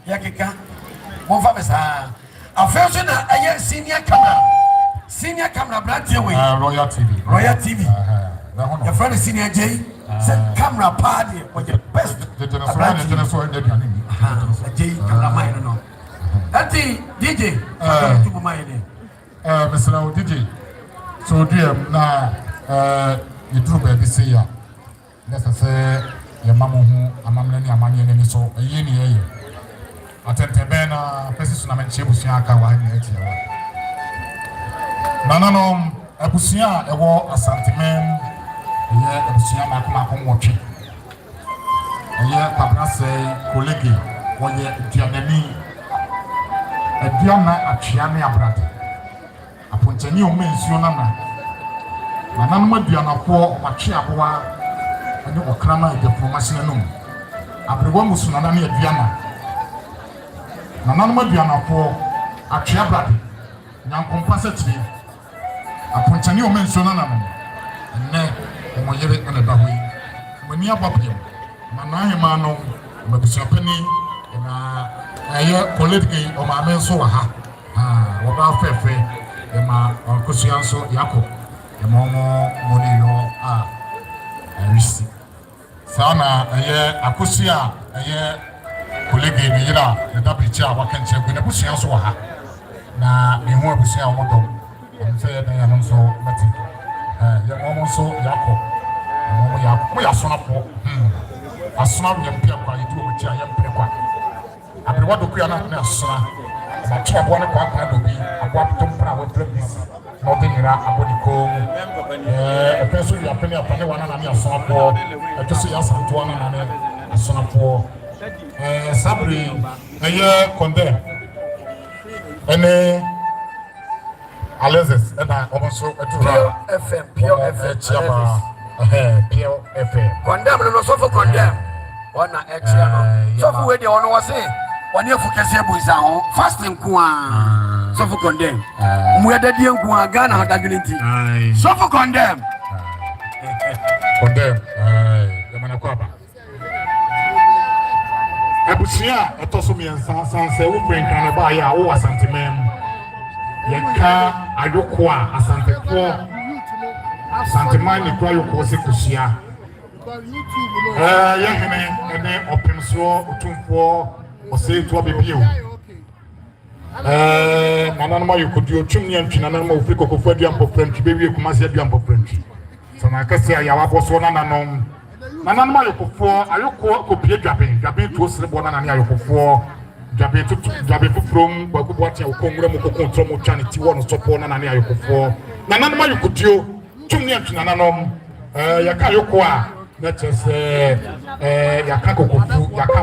Yakika. Mova besa. After na aye senior camera brand way. Royal TV. Royal TV. Your friend senior J said camera party was the best. The General J camera no. That DJ to my name. Mr. DJ. So dear na you do baby say ya. Let's say your mama who amamani amani and so a year. Atentebena pesi na menche busia aka wa ni eti wa nananom abusia ewo asantemen ye abusia makoma komwotwe ye pabrase kolege woye dianani adiana atwea ne abrate apontani o mensuo nana nananom aduana ko watwe aboa ene okrama diplomasi nanum abrewa musuna na aduana Nananuma Diana for a Chiabrati, young compensatory. A Pontani or Mensonanam, and then Moyere and a Bahui. When you are Babium, Manahimano, Mabisapeni, and a colleague or my men so ha. What about Fefe, and my Cosianso Yako, the Momo Monino, I receive. Sana, a year, Acusia, a year. Colleague ni yira na dabicha wakanche gwe na busia so ha na me ho abusia omodom amse na ya nso mati ya momo so yakọ momo yakọ ya sona po asona ya mpia kwa yidu omutia ya mpia kwa abrewa doku ya na asona ba twa bo ne kwa kwa dobi akwa tompra wa trebis na odinira abodiko epeso ya pene apane wana na asona po epeso ya santo na na asona po Sabri, aye, condemn. Any Alexis, and I also a Pure FM, Pure FM. Condemn, and also for condemn. One extra. So, for the one was saying, one year for Casabu is our fasting Kuan. So, for condemn. Where the dear Kuan Ghana had dignity. So, for condemn. Condemn, the Manakwaba. Abusia etosomi ensansanse wo brenkan ba ya wo asantemem yeka ayokoa asantefo asantemani kwa yoko se kusia yehene ene opemso otumfo ose to bebio nananuma yokodio twumni antwi nananuma ofri kokofo aduampo frantwi bewie kumase aduampo frantwi so na kase ya waboso nananom Nananuma yokofo ayoko kopie dwabe to srebo na nane ayokofo dwabe from bakubo atia okongure mo kokontro mo twane ti wono sopo na nane ayokofo nananuma yokodio tumni antwi nananom yaka yoko a na chese yaka kokofu yaka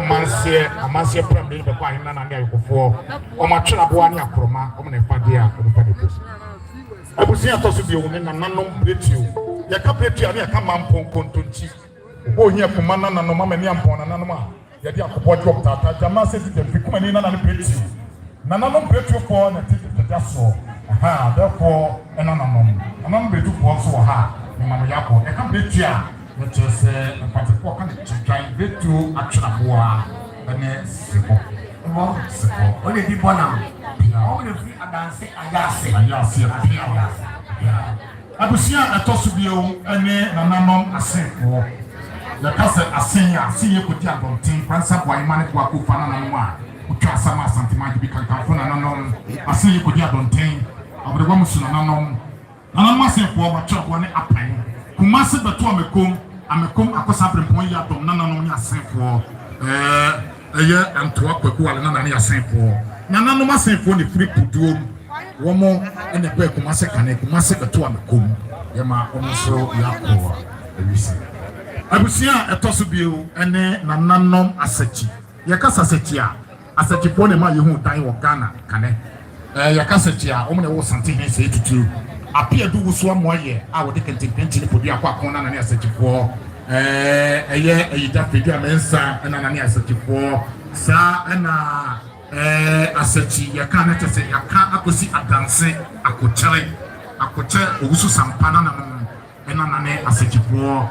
amanse prambe be kwa hina nane ayokofo o ma twena bo ani akroma o na fade a o fade ko abusia to so bi o ne nananom bretio yaka bretio ani yaka mampon kontonti Ohi akumana na no mama ni ampona na no ma ya di akopọ job tata jama se ti fi kuma ni na na peti na na no peti for na ti so therefore na no peti for so ha ni ma ya ko e ka peti a no che se pati for kan ti try betu atraboa ene sebo o le di bona o le fi adanse ayase abusia atosubio ene na nanom asefo la kase asiye ko dia dontin pransa boy mane ko akufa na no a utwa sama santima bi kan kan fona nanom asiye ko dia dontin abregwa musuna nanom asefo ba twa ne apan kumase beto amekom akosa brempon ya dom nanom ni asefo eye antoa kwaku wale na ne asefo nanom asefo ne firi puduom womo ene be kumase kane kumase beto amekom yema omuso yakwa ewisi abusia etoso bio ene nananom asachi yakasa asachi a asachi po ne ma yehu dan wo Ghana kane yakasa asachi a omne wo sante ne se tutu apia du wo so amoye a wo de kententi ne podi akwa akona na ne asachi po eye eyida pedu amensa na ne asachi po sa na asachi yaka na tese yaka akosi adanse akoche owusu sampana na ena na ne asachi po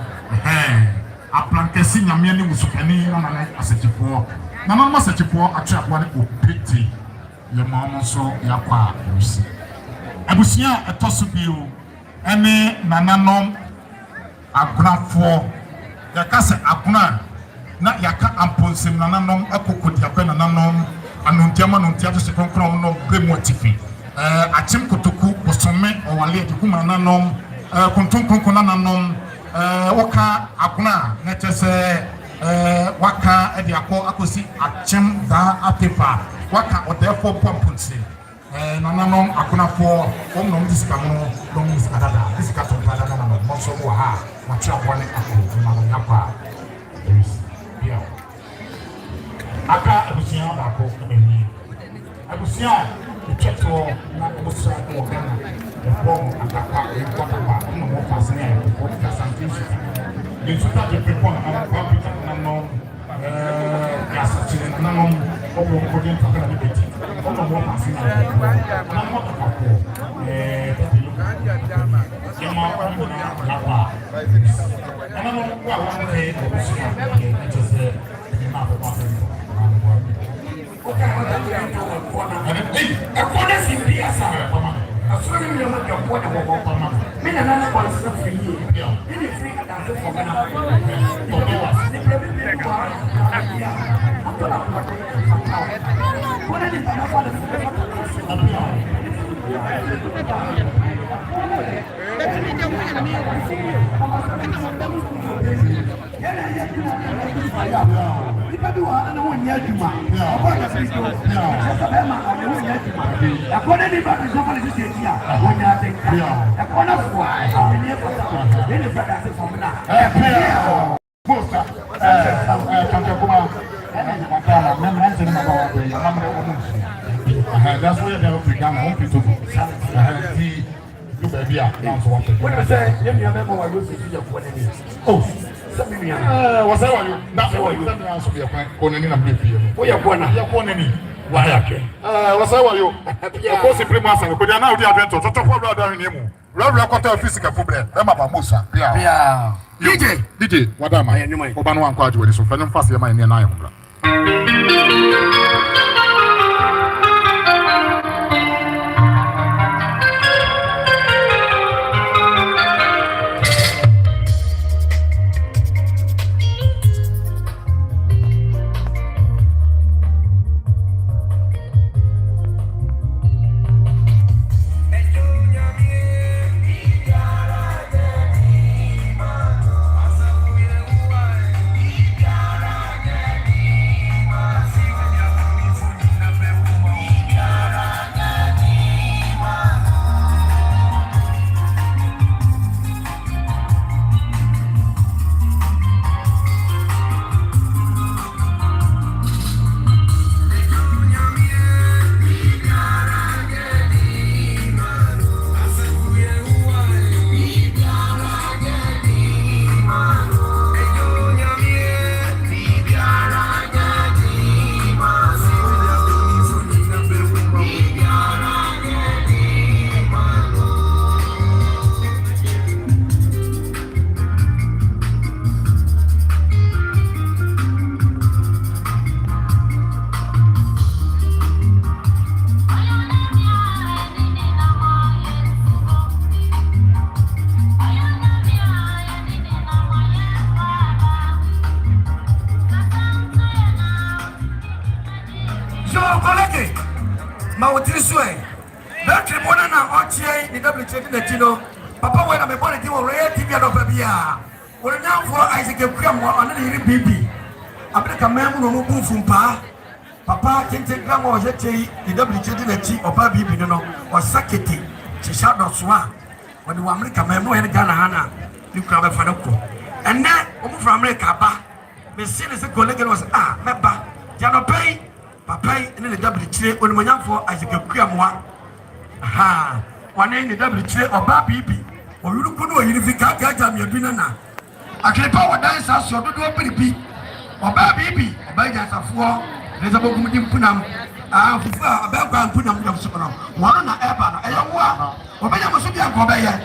aplankesi nyame ne musukani na na asechipo na na asechipo atwa ne opeti ye ma mo so yakwa rusi abusia etoso bio ene nananom agunafo yakase aguna na yaka amponsem nananom akokodi akwa nananom anontiama nontia to se konkron no bremotifi achim kotoku bosome owale de kuma nananom kontonkon nananom waka aguna na chese waka edi akọ akosi achim da atepa waka odefo pompunse nananom akunafo omnom disikamu nom disikadada disikato pada na no moso wo ha matwa bone akọ na no yakwa ya aka abusia ba ko eni abusia echeto na obusa ko kana bom akaka ekotaba no mo fasene ko ka santinsu le tuta de pepon na computer na no ya satire na no obo ko den takala de beti obo mo fasene na mo ka ko yama ko na ba ana no kwa wa ne obusia ke tse na ba ba akona simbia sana asuri mimi na kwa kwa kwa mama mimi na nana kwa sasa free ili free kada kwa kana kwa ni bana kwa that's where they began home to look at here now so what I say you remember what you said you for any oh was that you that's what you that answer your point on any number of oh you want any why okay was that you of course primas and could now the adventure to for brother in him Rabbi quarter physical problem remember Musa yeah DJ what am I Obano and Kwaji so for fast my near 900 Papa when I'm born again, Laud TV and Odehyie. We're now for Aseibu Amanfi. I'm going to come and move from Papa can take gram or the WCD or Baby or Saketi. She shot not swan. When you want to come and move Ghana, you grab a fanoko. And then from America, Miss Silas colleague was Meba, Jano Pay, Papa in the WCD when I'm for Aseibu Amanfi. Ha, one in the WCD or Baby. Or you could know if you can't get them your dinner now. I can power dance as you do open the or baby, or by that of war. There's a book with him punam. About punam of Superman. One on a ever, I am one. Or by a Masuka Gobaya.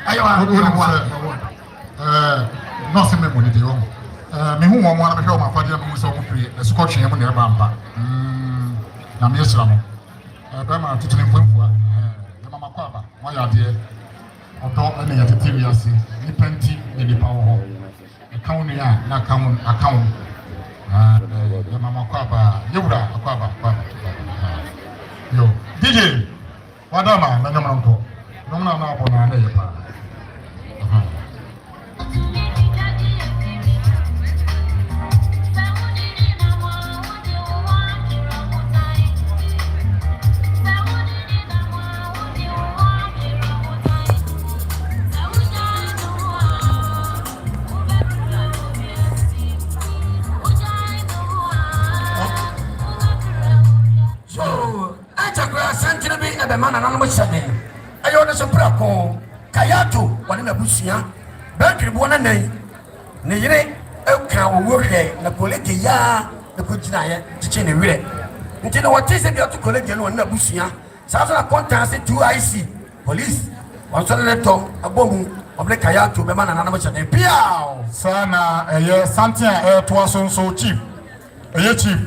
I want nothing memory. me who one of my father was so free, a scotch him near Bamba. I'm yes, Ramon. Bama to tell him when Mama Quaba, my idea. Although any at the TV, I see, the plenty in the power hall. Account, not account. Mama Quaba, Yura, Quaba. Yo, DJ, what am I? No, the man and animal shedding. I order some praco, Kayato, one in a bushia, Berkeley one and name. Nere, Elka, work here, the colleague, ya, the Kujina, teaching the way. Until what is it to collect the one in a bushia? Sasa contacts 2 IC, police, one solid tongue, a bomb of the Kayato, the man and animal shedding. Piao, Sana, a year, Santia, Twason so cheap. A year cheap.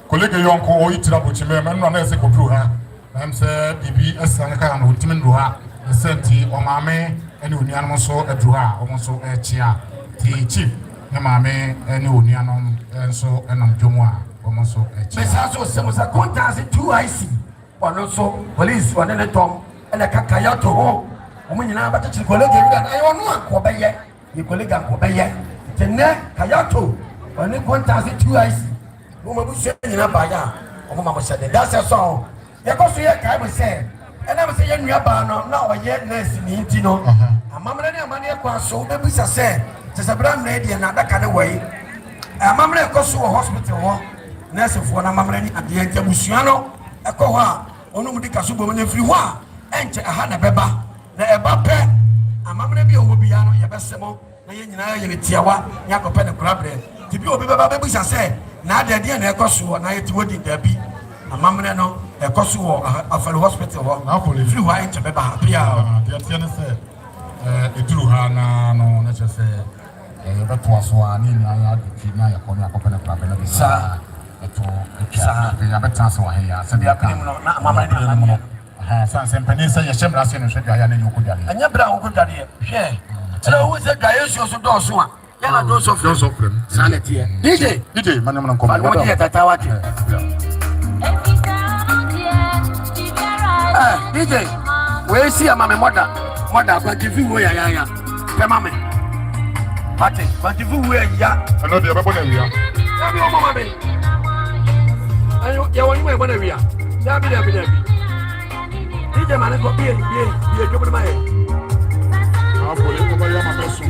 Colleague Yonko, or eat up with him, and one else go through her. I'm said, DBS and Can with Timin Dua, the Senti, or Mame, and Uniano so a Dua, almost so a chia, T chief, Yamame, and Unianum, and so and Jumwa, almost so a chia. Messasso was a contact 2 IC, or also police, one in a tom, and a Kakayato home. When you know about the colleague, I don't know Kobaye, you colleague Kobaye, the neck Kayato, when they contact 2 IC. Woman was saying in a baya, Mama said, that's a song. Because we are kind of saying, and I was saying, you are now a yet less in Intino. A mamma and a money across so the business said, there's a brand lady and that kind of way. A mamma goes to a hospital, nursing for a mamma at the end of Musiano, a coha, or no Mudicasubo, if you are, and a Hannah Beba, the Ebape, a mamma will be on your best semo, Tiawa, Yacopen Crabbe. To be a baby, I said, now the idea and a cosu, and I to what did there be. A mamma no. A cosu of a hospital, now for if you are into the happy. The Tiana said, it drew her no, let's just say, that was one in Naya, Konya, Coconut Club, and Sir, a better so here, said the Mamma, Sans and Penisa, your Shem Rassin, and Shaka, and you could get. And your brown could get here. So, who is the guy who shows those one? Yeah, those of them, sanity. DJ, Madame Combat. DJ, where see a mammy mother, but if you were ya, mammy. But if you were ya, I know the other one. You want me one area. DJ man, go be a good man. I'll put it over your person.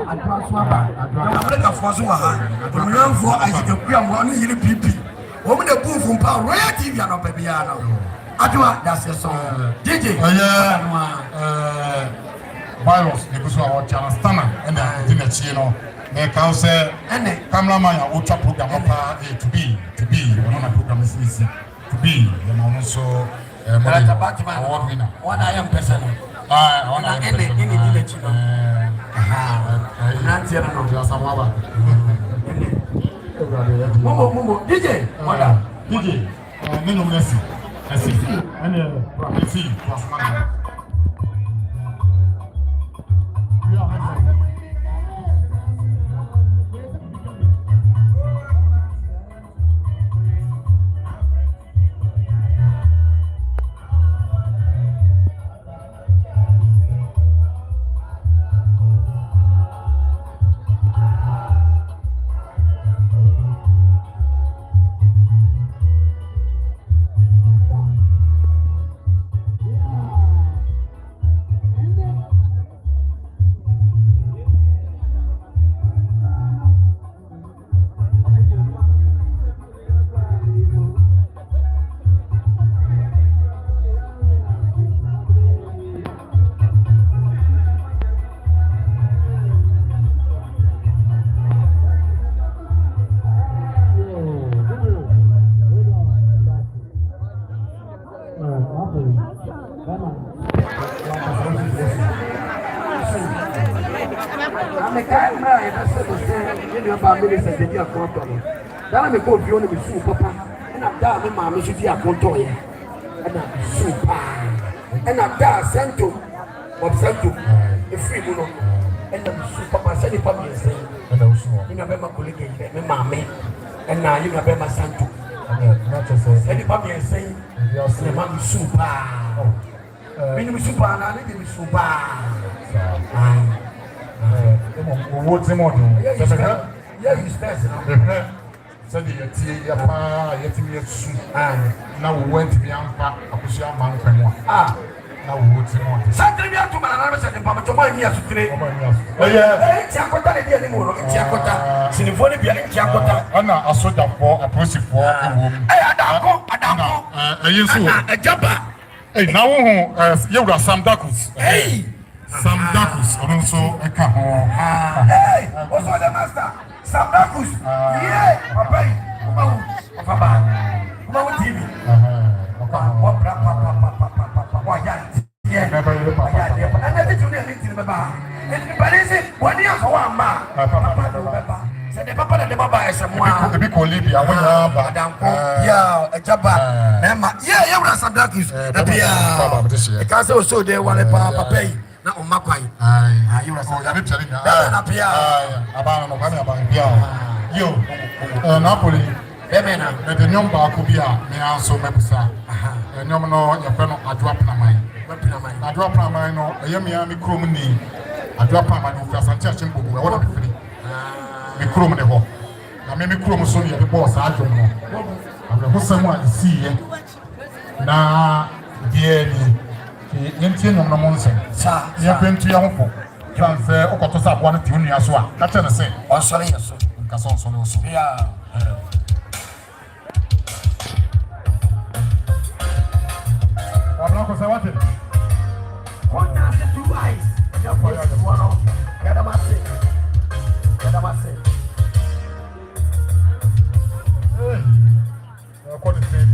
Adwaswaba. America for so ha. Program for Aseibu Amanfi yiri PP. Omo de boom from power Royal TV and Obebia now. Adwa that's your song. DJ. Virus ne buso a channel stana and the next no. Me can say any cameraman a ultra program to be one of program is easy to be and also award winner. One I am person. One I am person. Momo DJ. DJ. Nino Messi. Messi. Dala me ko biyo ne bi su papa na da me ma me su fi akonto ye na su pa na da sento obsento e free mu no na su papa se ni papa yese na usu ina be ma kolege me ma me na ina be ma santo na to se ni papa yese ne ma mi su pa me ni mi su pa na ni mi su pa wo ti mo do yeah you stress said the now we went to the Ampa, Akusia Mountain. Now we would see more. Something we have to manage and Papa Toman here today. Oh, yeah, Chakota, the anymore, Chakota, Sinifoni, Chakota, Anna, a sort of for a process for a woman. A jabba. Hey, now you got some ducks. Hey, some ducks, also a couple. Hey, what's the master? Sambakus, yeah, Papa, Kumawood TV. Na umakwai you are yo Napoli Bemena the nyomba akubia me anso mebusa nyom no ye fe no adwa pnaman adwa pnaman no eyemia mi krom ni adwa pnaman no fi asante achimbogu e wona befiri mi krom ne ho na me mi krom so ne ye bo sa adwom no abra hosam a isiye na die ni yentie nyom no monse sa ye pentu ya hofo transfer okoto sa abo na ti onua so a ka che ne se onsore yeso nka so onsore so ya Abra ko sa wate what does the two eyes your voice is one of Kadamase hey ko de se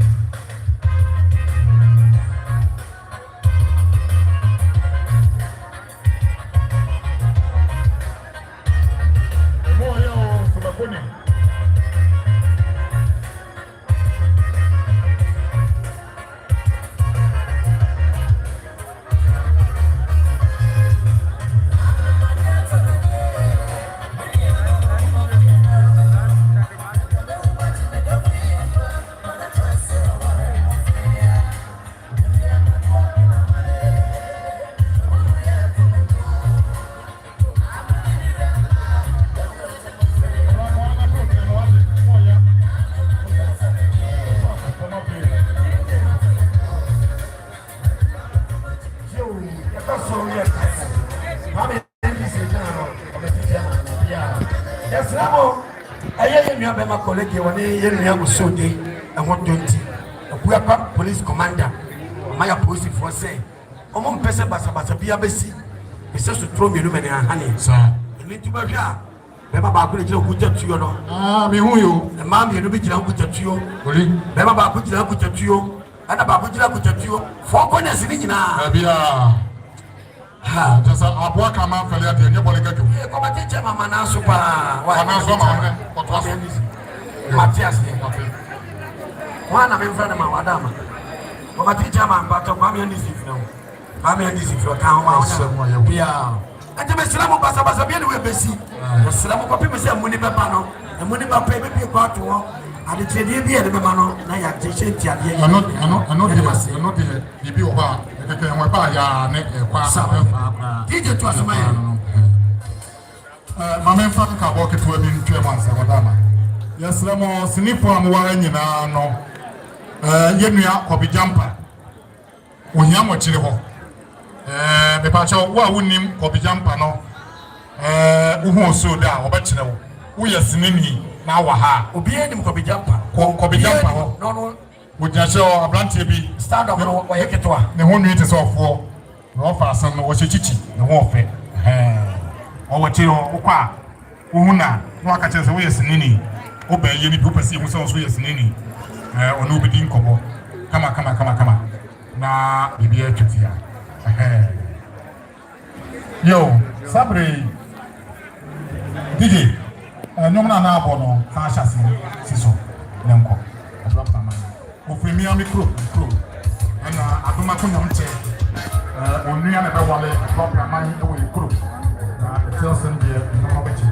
Yes, Ramo. I hear you have my colleague when you have Sunday and 120. We are police commander. My police for say, Omon Pesa Basa Bia Bessi. It's just to throw me room and honey. Sir, you need to be here. Bema Baku to you. Ah, me who you? The mammy, you be down to you. Bema Baku to you. And about to you. 4 corners in now. Just a boy come out for the other. Nobody got to come and teach my man. Super. What was it? Matthias. One of in front of my madam. Come and teach my but of Mammy and this if you Mammy and this if you can't. Yeah. And the Messiah Basa be anyway, Bessie. The Slam of people say Munibano, and Muniba pay me part to walk. And the JD be at the Mamano, Naya, Tisha, I know the be over. I can buy ya neck a DJ to us, man. My man Frank walk it to him in 2 months. Yes, Lamo, Snipo, I'm wearing in no. Yemia, copy jumper. When you are chilly. The patch of what would name copy jumper no. Who so down, or better. We are sinning now. Ha, obeying him copy jumper. Copy jumper. No. Would you show a branch be stand up or you get to the 1 meters of war? No fasten was a chichi, the warfare. Or what you are, Una, Wakatas away as Nini. Obey any people see who sounds way as Nini. Or nobody in Kobo. Come on. Now, be here to here. Yo, Sabri DJ, no man abono, Tasha Siso, Nemco. Ofemi ami kro na adoma ko nyam che onua na be wale program man e wo kro na tell some dia no ma bechi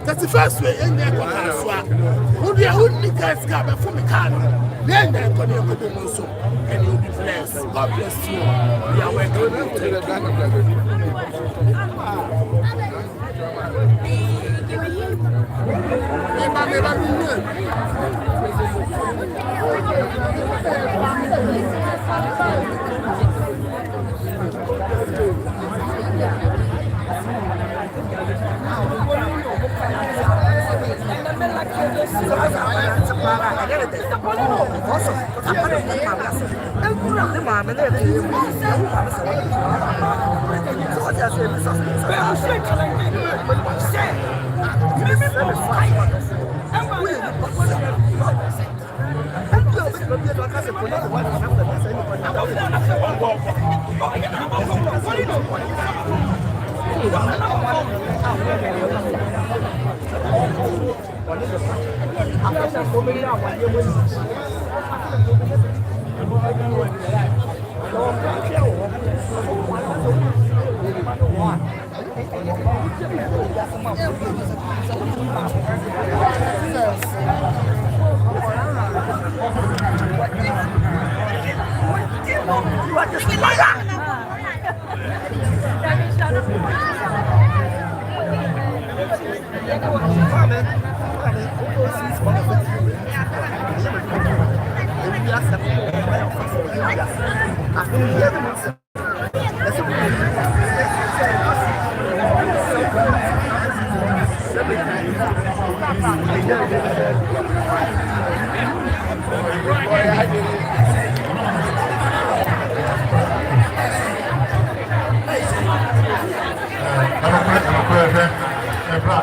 That's the first way in there. Would you guys come from the car? Then they're going to go to and you'll be blessed. God bless you. We are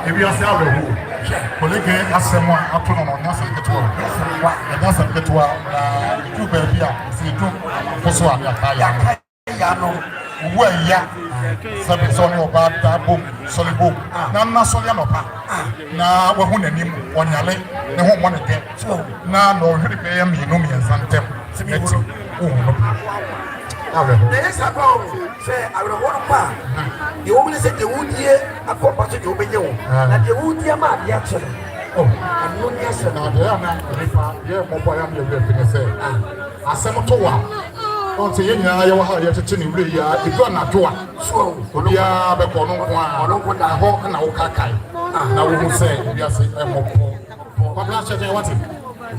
If you are saying, colleague, Aseibu Amanfi, that's a bit well. You baby, see, you also have your fire. Well, yeah, seven sonny about that boom, solid boom. Now, Solianopa. Now, we're going to name on your leg, the home one again. Now, no, really pay me, no me, and something. Next about say I will want to the woman said the wood here a corpus to open you and the wood here might be actually. Oh, and no, yes, and now they are not yeah, more I'm your weapon. Say, Aseibu Amanfi. On saying, I have to tell you, if you're not doing so, we are the corner one, I hope and I'll cack. Now we will say, we are saying, I'm more. What I'm saying, what's it?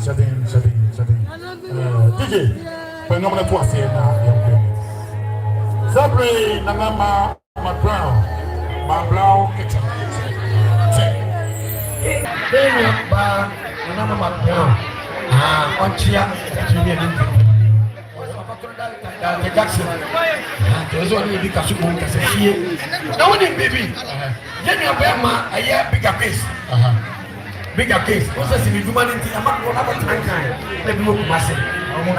Shedding. DJ, when no one was saying now. Tabiri na mama brown kitchen. Then ba na mama brown. On chia actually the Jackson. There's only big kasubu kasi. Now when baby. Then your bema a year bigger case. Bigger case. What's the humanity? I'm not going to have a time. Let me look massive. You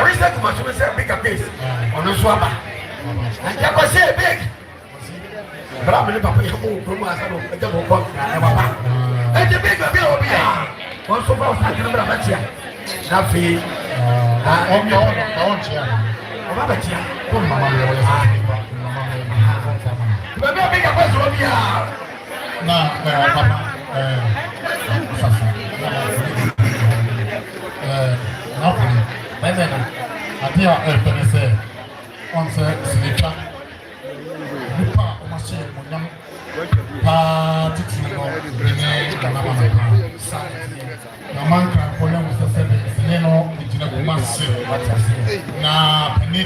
reach that to my say bigger case. On the swabber. And you can say big. But I'm going to put your home as a double box. And the big will be one so far. I can remember that year. Nothing. I'm your chair. Come on, maybe a bigger person here. No, I think say on Silica. Lupa, Omashi, Munam, Patino, Rene, Namanka, Polam, Seneno, Jinabumasi, Na Penny.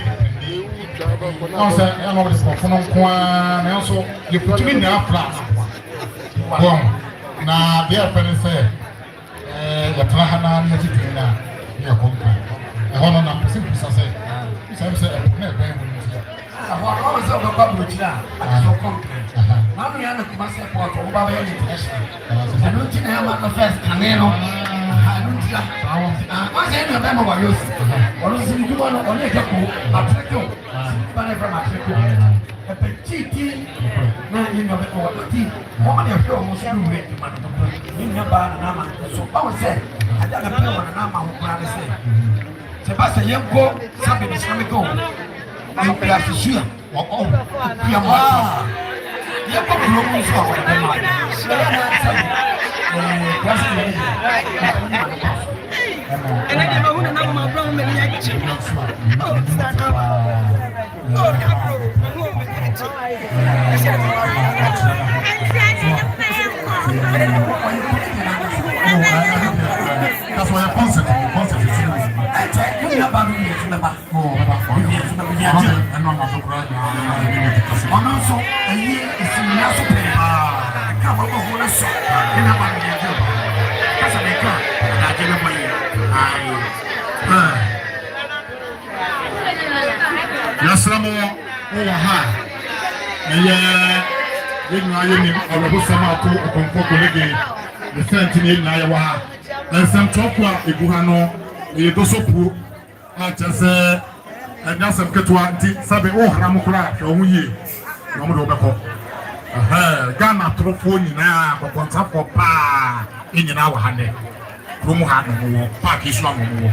Also, I know this for Kwan, also you put me in the flat. Now, dear friend, say, the Trahana, your company. I want to simple say. Some say, I was over public now. So complete. Now we are not myself for Baba International. I don't think I am the first Canelo. I don't think I am a use. Or is it you want to only get Africa? From Africa. A petite, now you know the tea. Woman, you're almost in your bar. So I was saying, I don't know what I'm saying. Sebastian, you go, something is coming go. You have to shoot. Oh, you are. You have to look for and I never want to know my brown man. That's why I concept is you have a also, a year is in Nasu. I come over for a song. And I'm on the job. That's a car. And I give away. Yes, I'm over high. I was somehow Okomfour Colege, the 17 in Iowa. And some talk about Iguano. e do so pu a chese enya sem ketua nti sabe o haram kura o hu yie no mo do beko Ghana trofo nyina kokontafo pa nyina wa hane kromu ha no wo park isu amomo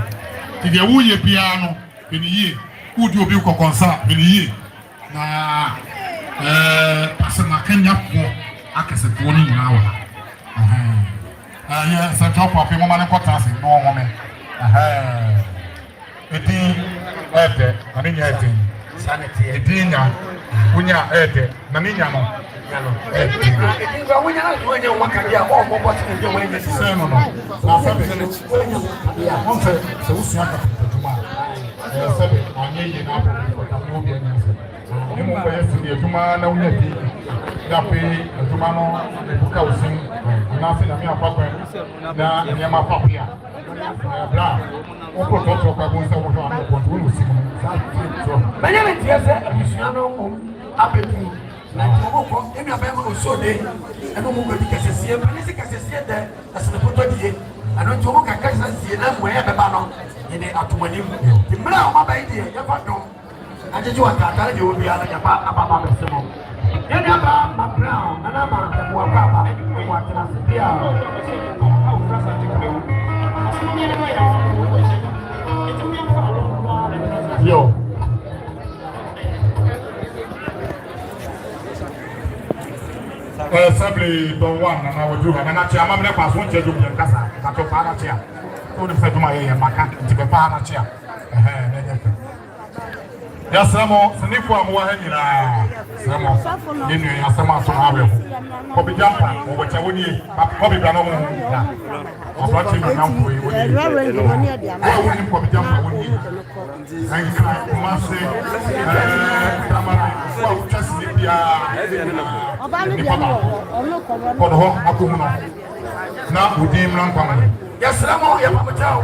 ti de wo ye bia no eniye udi obi kokonsa eniye na pasema Kenya ko akese to ni nyina wa ya sa topo pe mo mane kwata se no wo me edi ete ani nya ete sanity edi nya unya ete na ni nya no na ko emi abema osode eno mo bedi kasesie panisi kasesie de asene poto die ano nto mo kaka sasie na mo ya beba no ene atomani ti mra o ma bai die ya fa dom ajeju wa tata de obi ala ya ba ababa bese mo ya na ba ma brown na ma ko wa ba ba ko atena se bia yo Assembly don't want na wo do na chia ma me kwa so nche do bien kasa ka to pa na chia to ni fe do ma ye maka nti be pa na chia na nya ya samo sanifu amwa ha nyina samo ni ya samo so ha we ko bi jampa wo bo cha woni ko bi bra no mo na o bra ti na ko yi woni ko bi jampa woni ai ka ma se tamara ko chasi bia Oba mi bia no ko ho akomu no na udim ran kwamane ya samo ya pamchao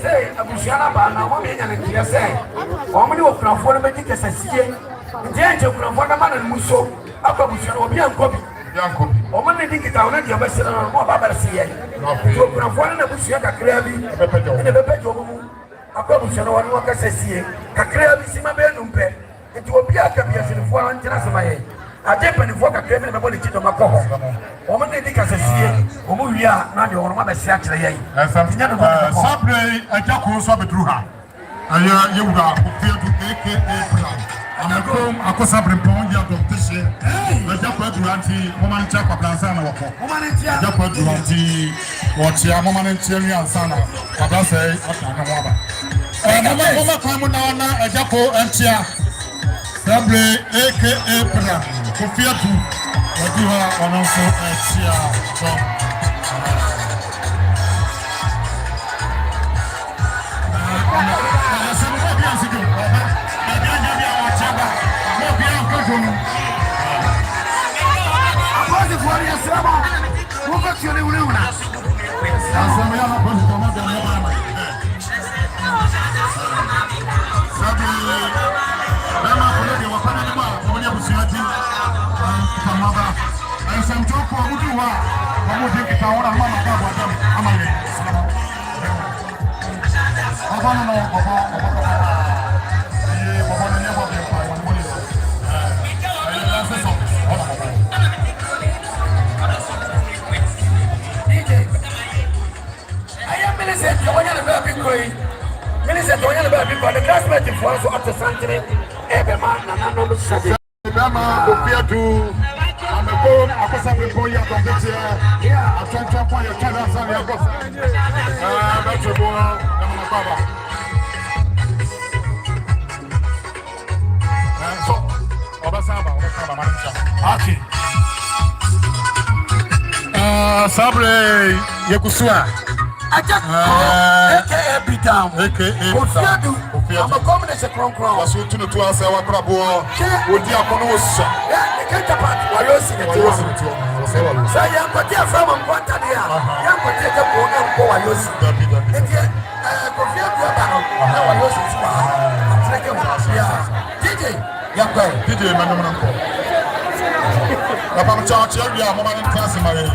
se abushana ba na mo me nya na kiya se o mo ni okrafo no beji kesasie nje nje okrafo na ma na muso akwa bushana obi ankobi o mo ne dikita ona dia ba sira no mo ba ba siye to okrafo na bushia kakra bi ne bepejo mo akwa bushana woni wa kesasie kakra bi sima be numpe nti obi aka bi asinfo an tira sema ye ade panifo kakra bi na be chito makoho o mo ne dikasasie o mo wia na de ono ma be sia kire ye sabre ajako so betru ha aya yewura ofiadu plan amakom akosa brempon ya doctor ajako duranti momantia kwablansa na woko ajako duranti wotia momantia wi ansana kwablansa atana waba mama kwamu na ajako antia sabre plan ofiadu wajiha ononso antia so Sabre yekusua aka bitam ofiadu ama combination kron waso tunu to asa wa krabo odi akono wosa ya kenta part wayosi ne to sa ya kwati afama mkwanta dia ya kwati je ko na ko wayosi eti ofiadu abano na wayosi twa atreke ya DJ ya kwa DJ manam nan ko papa cha cha ya mama ni class mare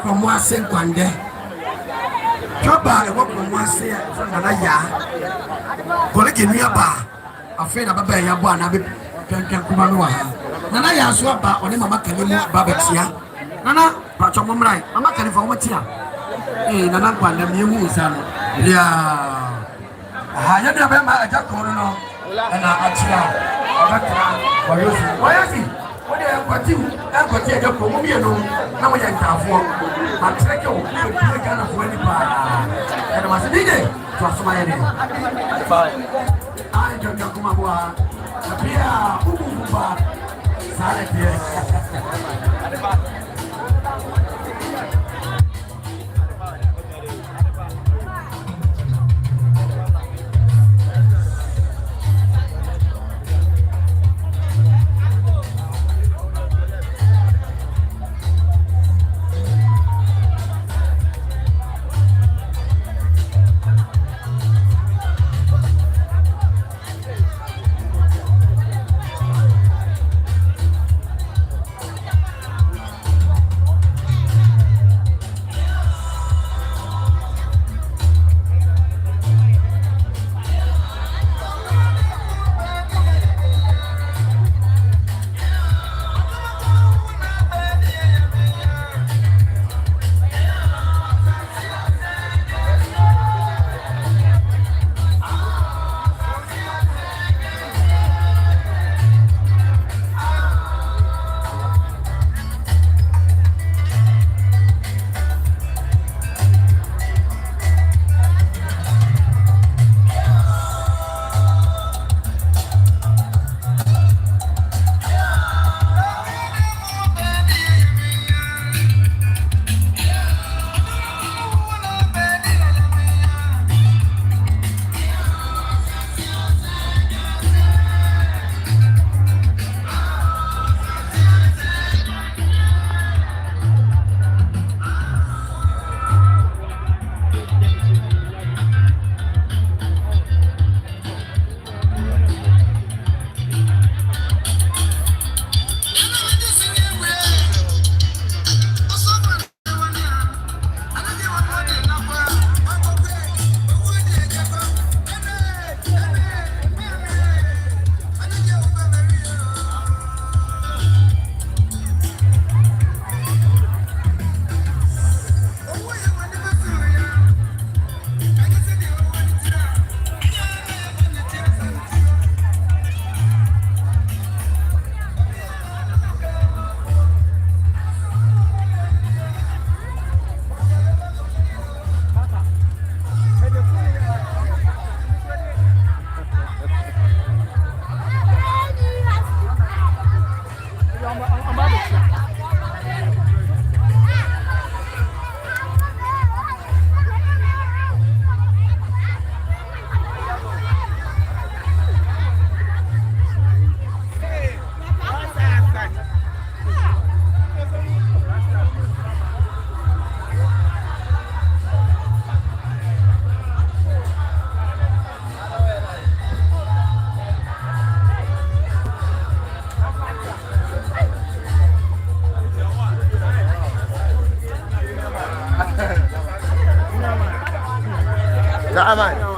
Omoase Kwande. Joba e wo Omoase na ya. Colege Niaba. Afei na baba ya bo ana be kenken kuma no ha. Nana ya so ba one mama Kalimu baba tia. Nana pacho momrai. Mama Kalifa wo tia. Nana Kwande mi hu nsa no. Ya. Ya de be ma aja ko no. Na achira. Abatra. Wayosi. What are you going to do? I'm going to go. Now we are going to take you. We're going to go and I was needed to my name. I don't know Kumawood. Aman.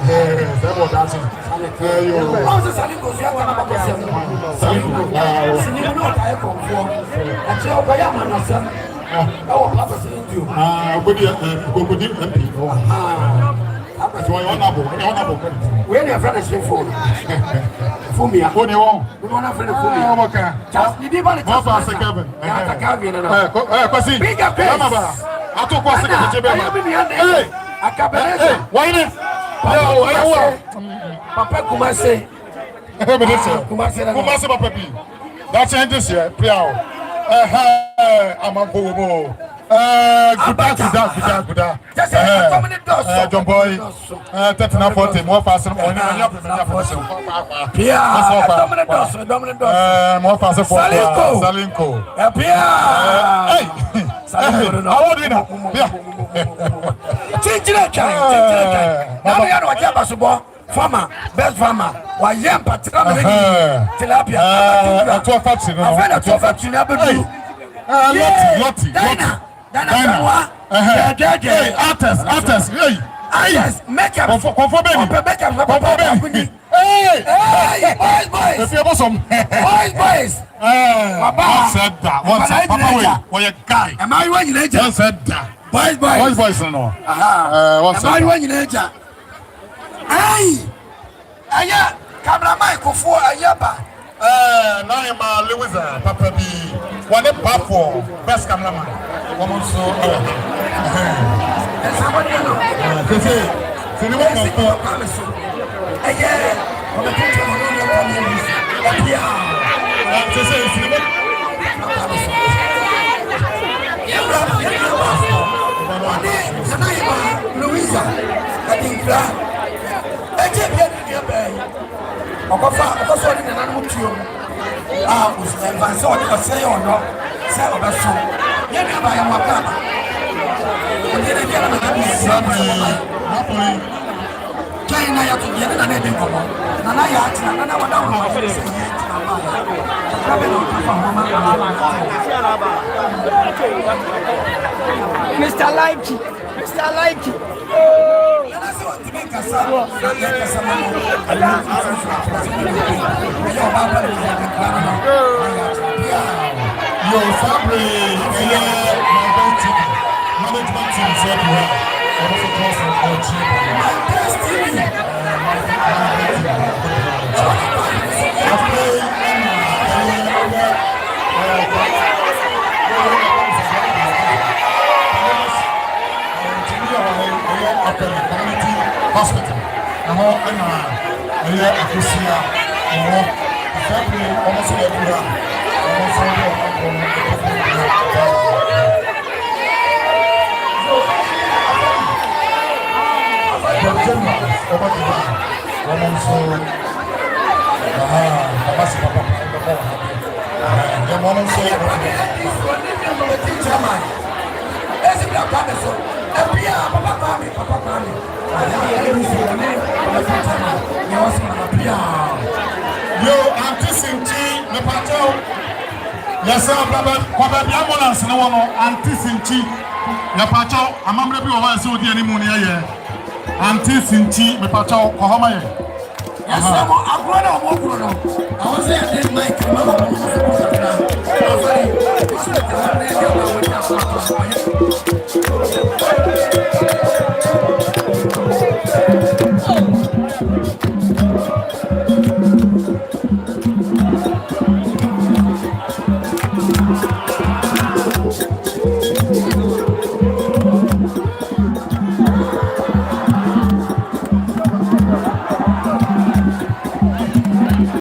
That was dancing. Also, Saliko, you have a Saliko. Sinimu no kaya Okomfour. Ache okaya manasa. Oh, Papa saying to you. Gogodi MP. So I honorable. When your friend is phone. Fumia. Who you want? We don't have Fumia. Okay. Just the people that Papa Kevin. Yeah, Kevin. Kwasi. Big up face. I took Kwasi to Chebe. Hey. Akabeneza. Why ne? Papa Kumase. Kumase Papa P. That changes here. Priao. I'm a bobo. Good. John Boy. 3940. More fast. More fast. Salinko. Hey. How old are you now? Farmer, best farmer. Why yam patrama tilapia. Lottie. Dana. Artist. Yes, make up. Boys. If you some Boys. Papa said that. Papa, wait, a guy. Am I one in nature? Just said that. Boys, no. What's am I one in nature? Aye. Aya, cameraman Okomfour Ayaba. Naima Lewis, Papa B. One Baffour, best cameraman. Woman so. Somebody know. C'est le moment pour. On a tout Louisa, I think that. Mr. Likey. Yo, Fabri, management team said well. Also crossing our team. Hospital. Yo, anti-Sinti, the patrol. Yes, sir, Baba, ambulance, no one, anti-Sinti, the patrol. I'm not going to see the money here. Anti-Sinti, the patrol, Oheneba. Yes, sir, I'm going to I was there, I didn't make him.